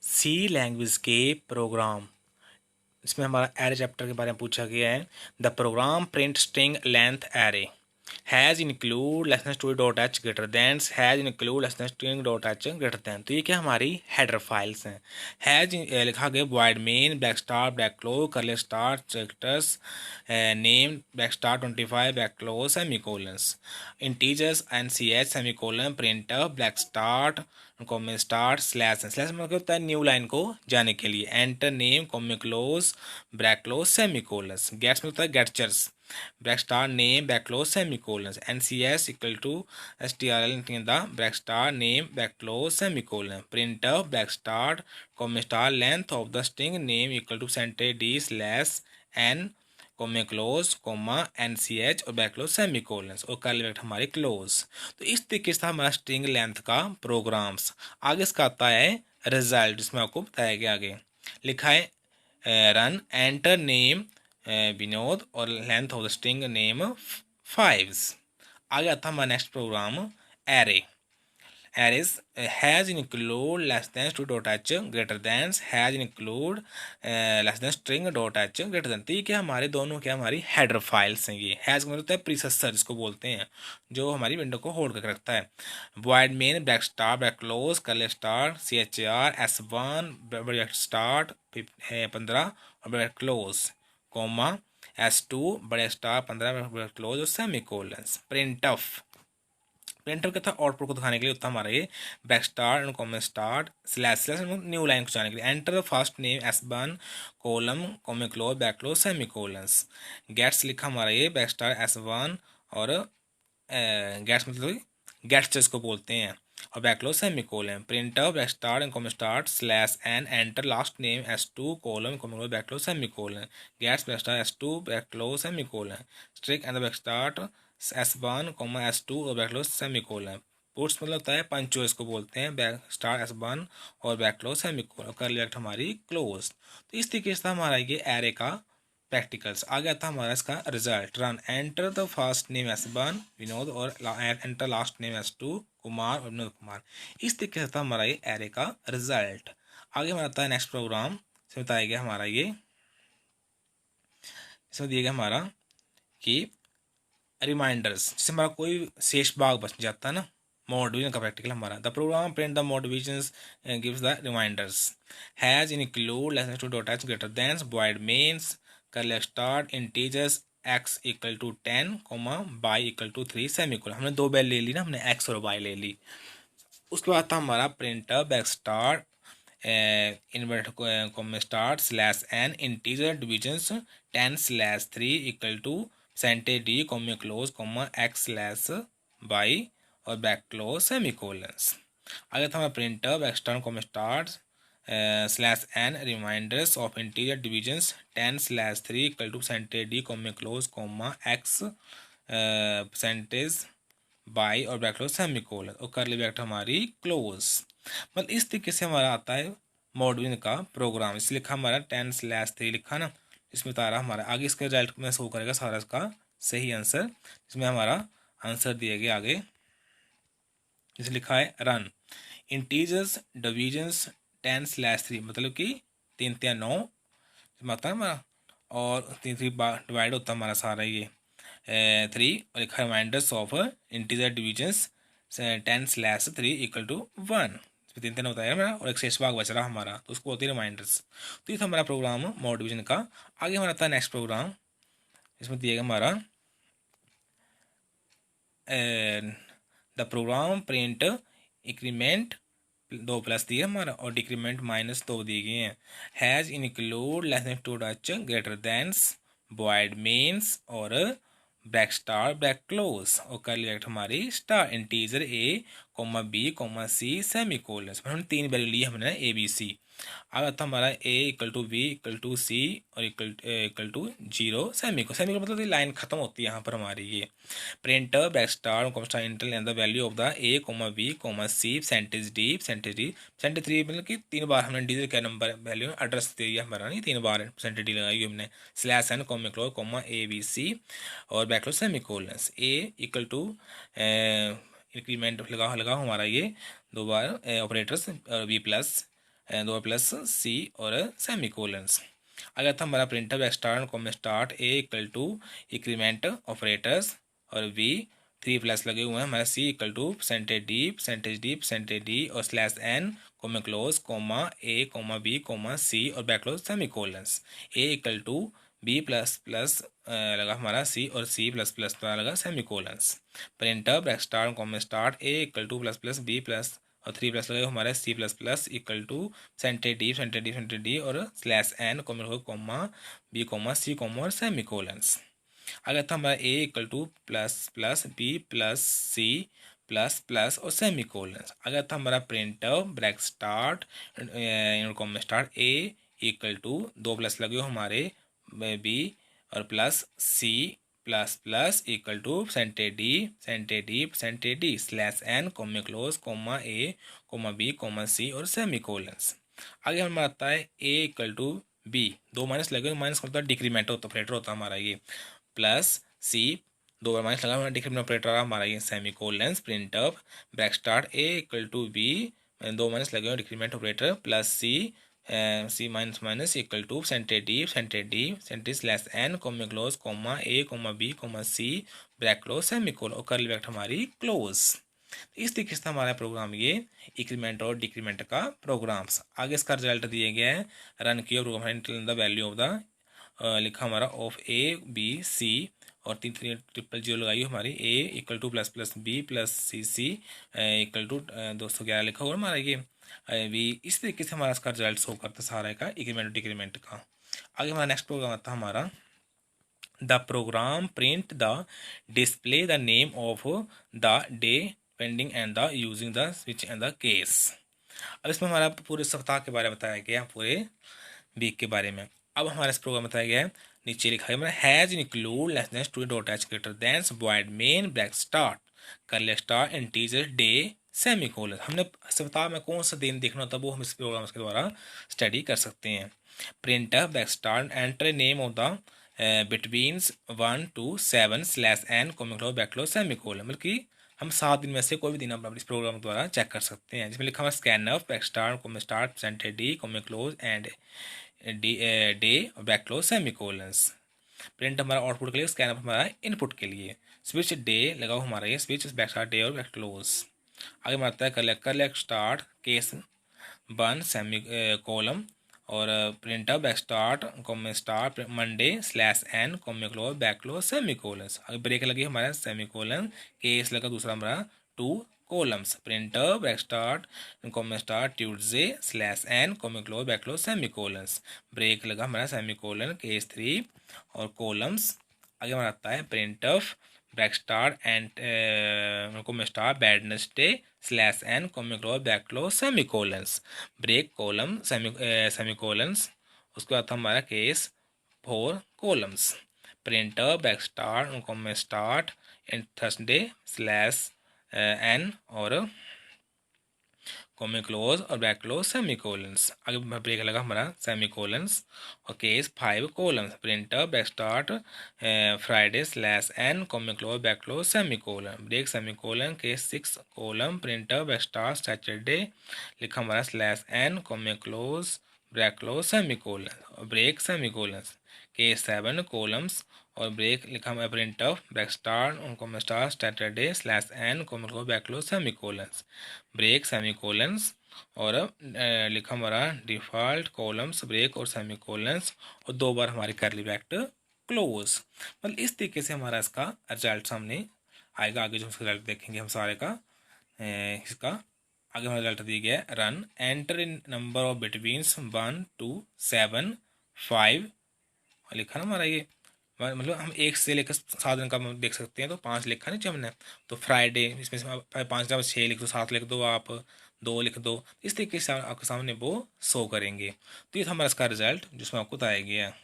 सी language के programme, इसमें हमारा एरे चैप्टर के बारे में पूछा गया है। The program print string length array has include less than story dot H greater than has include less than string dot H greater than. तो ये क्या हमारी हेडर फाइल्स हैं। हैज़ लिखा गया void main back star back close curly star chapters name back star 25 back close semicolons integers NCH semicolon printer black start comma start slash मतलब होता है न्यू लाइन को जाने के लिए। Enter name comma close brack close semicolons. Gets में होता है getchars brack star name back close semicolons. NCS equal to STRL the brack star name back close semicolon. Printer black start कॉमे star length of the string name equal to % D slash N comma close comma NCH और back close semicolons और curly bracket हमारे close. तो इस तरीके से हमारा string length का programmes. आगे इसका आता है रिजल्ट, जिसमें आपको बताया गया आगे लिखा है रन एंटर नेम विनोद और length of the string name 5। आगे आता हमारा next program array arrays has include less than string dot h greater than has include less than string dot h greater than। तो ये क्या हमारे दोनों क्या हमारी हेडर फाइल्स हैं। ये हैज का मतलब होता है प्रीसेसर जिसको बोलते हैं, जो हमारी विंडो को होल्ड करके रखता है। Void main back star back close curly star CHR S1 bracket start 15 और ब्रैकेट क्लोज कॉमा S2 बड़े स्टार 15 ब्रैकेट क्लोज और सेमीकोलन। प्रिंट ऑफ प्रिंटर का था आउटपुट को दिखाने के लिए होता हमारा ये back star and comma start slash slash new line को जाने के लिए। Enter the first name S1 column comma close back close semicolons. Gets लिखा हमारा ये बैक स्टार S1 और गेट्स मतलब गेट्स को बोलते हैं और back close semicolon. Printer back star and comma start slash N enter last name S2 column comma close back close semicolon. Gets back star S2 back close semicolon स्ट्रिक and back start S1 S2 और back close semicolon. Puts मतलब होता है पंचो इसको बोलते हैं back star S1 और बैक क्लोज सेमीकोलन कर लिया हमारी क्लोज। तो इस तरीके से हमारा ये एरे का प्रैक्टिकल्स आ गया था हमारा इसका result. Run enter the first name S1 Vinod और enter last name S2 Kumar और विनोद कुमार। इस तरीके से था हमारा ये एरे का रिजल्ट। आगे हमारा आता है नेक्स्ट प्रोग्राम, इसमें बताया गया हमारा ये, इसमें दिया गया हमारा कि रिमाइंडर्स, जिससे हमारा कोई शेष भाग बच जाता है ना। मोड डिवीजन का प्रैक्टिकल हमारा the program print the mod divisions gives the remainders hash include less than two dot H greater than void mains कर start integers x equal to 10 comma y equal to 3 semicolon. हमने दो value ले ली ना, हमने x और y ले ली। उसके बाद था हमारा printer back start invert comma start slash n integer divisions 10 slash 3 equal to % D comma close comma x slash y और बैक क्लोज सेमीकोलंस। आगे था हमारा printer back start comma start slash n reminders of integer divisions 10 slash 3 equal to % D comma close comma x percentage by और back close semicolon और curly bracket हमारी close. मतलब इस तरीके से हमारा आता है मॉडविन का प्रोग्राम। इसलिए लिखा हमारा 10 स्लैश 3 लिखा ना, इसमें तारा हमारा आगे इसके रिजल्ट में शो करेगा सारा इसका सही आंसर। इसमें हमारा आंसर दिए गए आगे जैसे लिखा है रन इंटीजर्स डिविजन्स 10 स्लैश 3 मतलब कि 3 3 9 आता है हमारा और 3 3 डिवाइड होता है हमारा सारा ये 3 और एक reminders of integer divisions 10 slash 3 equal to 1। 3 3 होता है हमारा और एक शेष भाग बच रहा हमारा, तो उसको होती है रिमाइंडर्स। तो ये था हमारा प्रोग्राम मॉड डिवीजन का। आगे हमारा था नेक्स्ट प्रोग्राम, इसमें दिएगा हमारा the program print increment 2 plus दिए हमारा और डिक्रीमेंट -2 दिए गए हैं। Has include less than to touch greater than void mains और बैक स्टार बैक क्लोज और कर लिया हमारी star integer A comma B comma C semicolon. हमने 3 वैल्यू ली हमने ABC। अब था हमारा A equal to B equal to C और इक्वल टू 0 सेमीकोलन मतलब लाइन खत्म होती है यहाँ पर हमारी ये। Printer back star comma star enter and the value of the A comma B comma C %D %3 मतलब कि 3 बार हमने इंटीजर का नंबर वैल्यू एड्रेस दे दिया हमारा, नहीं 3 बार %D लगाई हमने slash N comma close comma ABC और back close semicolon. A equal to increment लगा हमारा ये 2 बार ऑपरेटर्स और B प्लस दो प्लस सी और सेमी कोलन्स। अगर था हमारा printer back start comma start A equal to increment operators और वी 3 प्लस लगे हुए हैं हमारा C equal to percentage D और slash N comma close comma A comma B comma C और back close semi colons. A equal to B plus plus लगा हमारा C और सी प्लस प्लस लगा semicolons. Printer back start comma start A equal to plus plus B plus और 3 plus लगे हमारा C plus plus equal to सेंटेड D और slash N comma B comma C comma और semicolons. अगर था हमारा A equal to plus plus B plus C plus plus और सेमी कोलन्स। अगर था हमारा printer brack start comma start A equal to 2 plus लगे हो हमारे बी और plus C plus plus equal to सेंटेड D slash N comma close comma A comma B comma C और सेमी कोलन्स। आगे हमारा आता है A equal to B 2 minus लगे माइनस होता है डिक्रीमेंट ऑपरेटर होता है हमारा ये प्लस सी 2 बार माइनस लगा हमारा डिक्रीमेंट ऑपरेटर हमारा ये semicolons printer brack start A equal to B 2 minus लगे decrement operator plus C minus minus equal to सेंटेड slash N comma close comma A comma B comma C brack close semicolon और curly bracket हमारी close. इस तरीके से हमारा programme ये increment और डिक्रीमेंट का प्रोग्राम्स। आगे इसका रिजल्ट दिए गया है रन किया program the value of the लिखा हमारा ऑफ ए बी सी और 3 लगाई हमारी A equal to plus plus B plus C equal to 211 लिखा हुआ हमारा ये भी। इस तरीके से हमारा इसका रिजल्ट शो करता है सारे का इंक्रीमेंट और डिक्रीमेंट का। आगे हमारा नेक्स्ट प्रोग्राम आता है हमारा the program print the display the name of the day pending and the using the switch and the case. अब इसमें हमारा पूरे सप्ताह के बारे में बताया गया पूरे वीक के बारे में। अब हमारा इस प्रोग्राम बताया गया है नीचे लिखा है has include less than student dot H greater than void main back start curly star integer day semi colon. हमने सप्ताह में कौन सा दिन देखना होता है वो हम इस प्रोग्राम के द्वारा स्टडी कर सकते हैं। Printer back star enter name of the between 1 to 7 slash N comma close back close semicolon. मतलब कि हम 7 दिन में से कोई भी दिन हम इस प्रोग्राम द्वारा चेक कर सकते हैं। जिसमें लिखा हुआ scanner back star comma start percentage D comma close and day back close semi colons. Print हमारा आउटपुट के लिए स्कैनर हमारा इनपुट के लिए स्विच डे लगाओ हमारा ये स्विच बैक स्टार्ट डे और बैक क्लोज। आगे मारता है कर स्टार्ट केस 1 सेमी कोलम और printer back start comma start Monday slash N comma close back close semi colons. आगे ब्रेक लगी हमारा सेमी कोलन केस लगा दूसरा हमारा 2 columns printer back start comma start Tuesday slash N comma close back close semi colons. Break लगा हमारा semi colon case 3 और columns. आगे हमारा आता है printer back start and comma start Wednesday slash N comma close back close semi colons. Break column semicolons. उसके बाद हमारा case 4 columns printer back start comma start and Thursday slash N और comma close और back close semi colons. आगे break लगा हमारा semicolons और case 5 columns printer back start Friday slash N comma close back close semicolon. Break semi colon case 6 column printer back start Saturday लिखा हमारा slash N comma close back close semicolon और break semicolons case 7 columns और break लिखा हुआ printer back star comma star Saturday slash N comma back close semi colons. Break semicolons और लिखा हमारा default columns break और semicolons और 2 बार हमारी करली ब्रैकेट क्लोज। मतलब इस तरीके से हमारा इसका रिजल्ट सामने आएगा। आगे जो रिजल्ट देखेंगे हम सारे का इसका आगे हमारा रिजल्ट दिया गया है run enter in number of between 1 to 7 5 लिखा ना हमारा ये मतलब हम 1 से लेकर 7 दिन का देख सकते हैं। तो 5 लिखा नहीं हमने तो फ्राइडे इसमें से 5 जब 6 लिख दो 7 लिख दो आप 2 लिख दो इस तरीके से आपके सामने वो शो करेंगे। तो ये था हमारा इसका रिजल्ट जिसमें आपको बताया गया है।